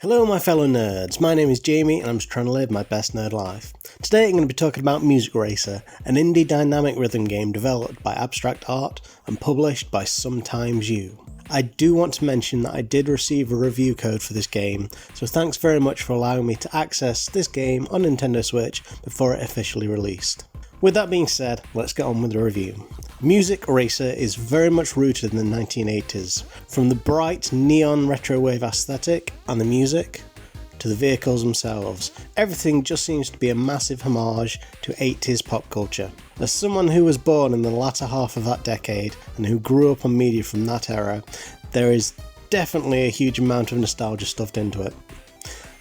Hello my fellow nerds, my name is Jamie and I'm just trying to live my best nerd life. Today I'm going to be talking about Music Racer, an indie dynamic rhythm game developed by AbstractArt and published by Sometimes You. I do want to mention that I did receive a review code for this game, so thanks very much for allowing me to access this game on Nintendo Switch before it officially released. With that being said, let's get on with the review. Music Racer is very much rooted in the 1980s, from the bright neon retro wave aesthetic and the music, to the vehicles themselves. Everything just seems to be a massive homage to 80s pop culture. As someone who was born in the latter half of that decade and who grew up on media from that era, there is definitely a huge amount of nostalgia stuffed into it.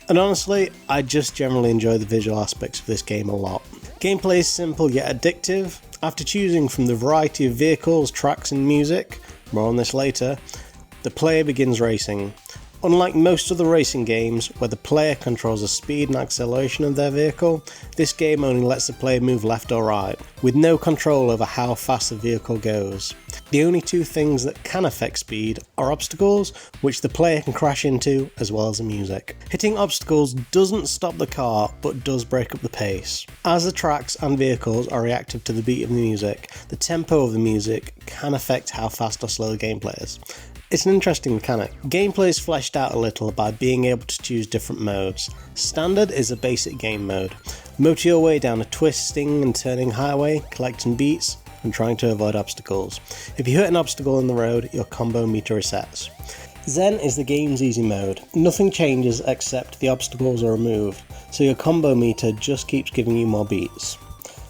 And honestly, I just generally enjoy the visual aspects of this game a lot. Gameplay is simple yet addictive. After choosing from the variety of vehicles, tracks and music, more on this later, the player begins racing. Unlike most other racing games, where the player controls the speed and acceleration of their vehicle, this game only lets the player move left or right, with no control over how fast the vehicle goes. The only two things that can affect speed are obstacles, which the player can crash into, as well as the music. Hitting obstacles doesn't stop the car, but does break up the pace. As the tracks and vehicles are reactive to the beat of the music, the tempo of the music can affect how fast or slow the gameplay is. It's an interesting mechanic. Gameplay is fleshed out a little by being able to choose different modes. Standard is a basic game mode. Motor your way down a twisting and turning highway, collecting beats and trying to avoid obstacles. If you hit an obstacle in the road, your combo meter resets. Zen is the game's easy mode. Nothing changes except the obstacles are removed, so your combo meter just keeps giving you more beats.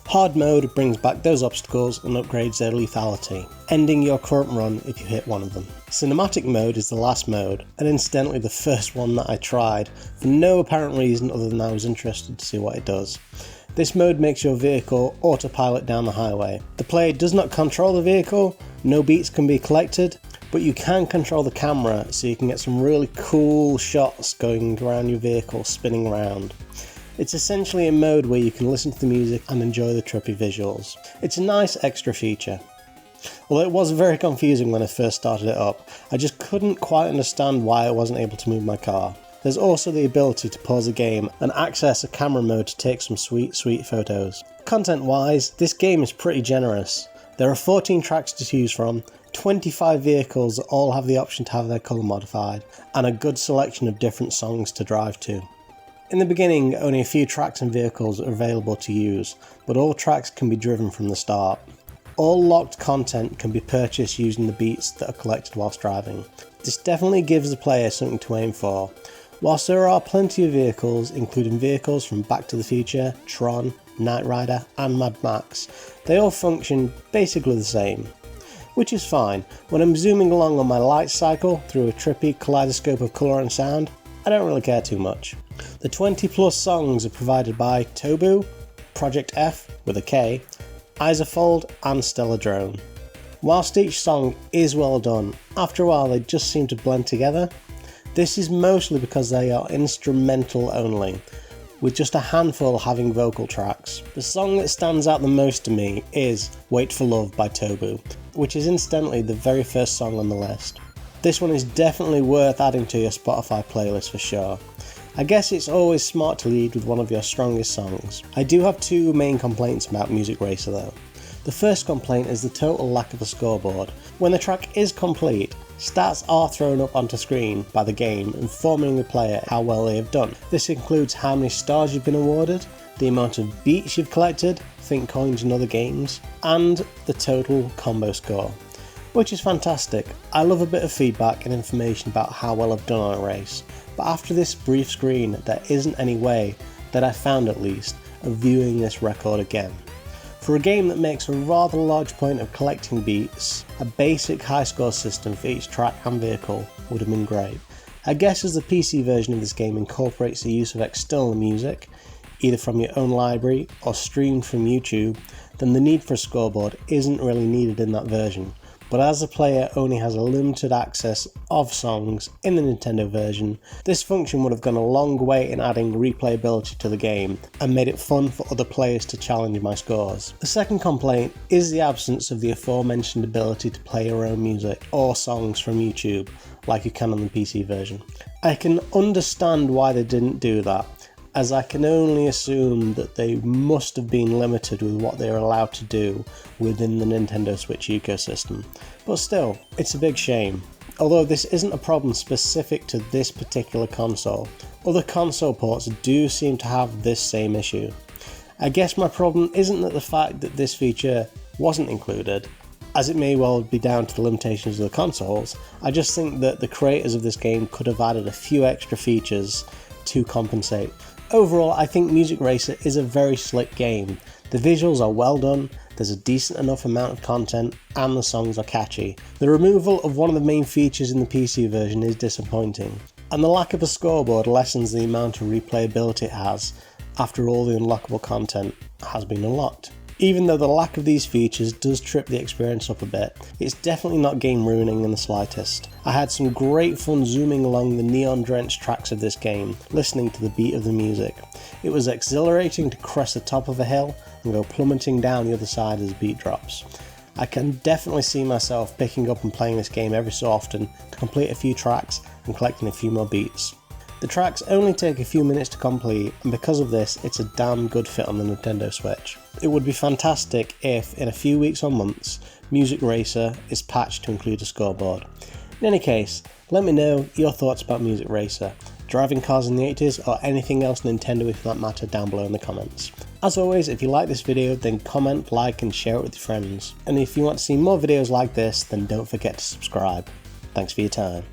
Hard mode brings back those obstacles and upgrades their lethality, ending your current run if you hit one of them. Cinematic mode is the last mode, and incidentally the first one that I tried, for no apparent reason other than I was interested to see what it does. This mode makes your vehicle autopilot down the highway. The player does not control the vehicle, no beats can be collected, but you can control the camera so you can get some really cool shots going around your vehicle spinning around. It's essentially a mode where you can listen to the music and enjoy the trippy visuals. It's a nice extra feature. Although it was very confusing when I first started it up, I just couldn't quite understand why I wasn't able to move my car. There's also the ability to pause the game and access a camera mode to take some sweet photos. Content wise, this game is pretty generous. There are 14 tracks to choose from, 25 vehicles that all have the option to have their colour modified, and a good selection of different songs to drive to. In the beginning, only a few tracks and vehicles are available to use, but all tracks can be driven from the start. All locked content can be purchased using the beats that are collected whilst driving. This definitely gives the player something to aim for. Whilst there are plenty of vehicles, including vehicles from Back to the Future, Tron, Knight Rider and Mad Max, they all function basically the same. Which is fine. When I'm zooming along on my light cycle through a trippy kaleidoscope of colour and sound, I don't really care too much. The 20 plus songs are provided by Tobu, Project F with a K, Isofold and Stellar Drone. Whilst each song is well done, after a while they just seem to blend together. This is mostly because they are instrumental only, with just a handful having vocal tracks. The song that stands out the most to me is Wait for Love by Tobu, which is incidentally the very first song on the list. This one is definitely worth adding to your Spotify playlist for sure. I guess it's always smart to lead with one of your strongest songs. I do have two main complaints about Music Racer though. The first complaint is the total lack of a scoreboard. When the track is complete, stats are thrown up onto screen by the game, informing the player how well they have done. This includes how many stars you've been awarded, the amount of beats you've collected, think coins in other games, and the total combo score. Which is fantastic. I love a bit of feedback and information about how well I've done on a race, but after this brief screen there isn't any way, that I found at least, of viewing this record again. For a game that makes a rather large point of collecting beats, a basic high score system for each track and vehicle would have been great. I guess as the PC version of this game incorporates the use of external music, either from your own library or streamed from YouTube, then the need for a scoreboard isn't really needed in that version. but as the player only has a limited access of songs in the Nintendo version, this function would have gone a long way in adding replayability to the game and made it fun for other players to challenge my scores. The second complaint is the absence of the aforementioned ability to play your own music or songs from YouTube like you can on the PC version. I can understand why they didn't do that, as I can only assume that they must have been limited with what they are allowed to do within the Nintendo Switch ecosystem. But still, it's a big shame. Although this isn't a problem specific to this particular console, other console ports do seem to have this same issue. I guess my problem isn't that the fact that this feature wasn't included, as it may well be down to the limitations of the consoles. I just think that the creators of this game could have added a few extra features to compensate. Overall, I think Music Racer is a very slick game. The visuals are well done, there's a decent enough amount of content, and the songs are catchy. The removal of one of the main features in the PC version is disappointing, and the lack of a scoreboard lessens the amount of replayability it has after all the unlockable content has been unlocked. Even though the lack of these features does trip the experience up a bit, it's definitely not game ruining in the slightest. I had some great fun zooming along the neon drenched tracks of this game, listening to the beat of the music. It was exhilarating to crest the top of a hill and go plummeting down the other side as the beat drops. I can definitely see myself picking up and playing this game every so often to complete a few tracks and collecting a few more beats. The tracks only take a few minutes to complete, and because of this, it's a damn good fit on the Nintendo Switch. It would be fantastic if, in a few weeks or months, Music Racer is patched to include a scoreboard. In any case, let me know your thoughts about Music Racer, driving cars in the 80s, or anything else Nintendo for that matter down below in the comments. As always, if you like this video, then comment, like and share it with your friends. And if you want to see more videos like this, then don't forget to subscribe. Thanks for your time.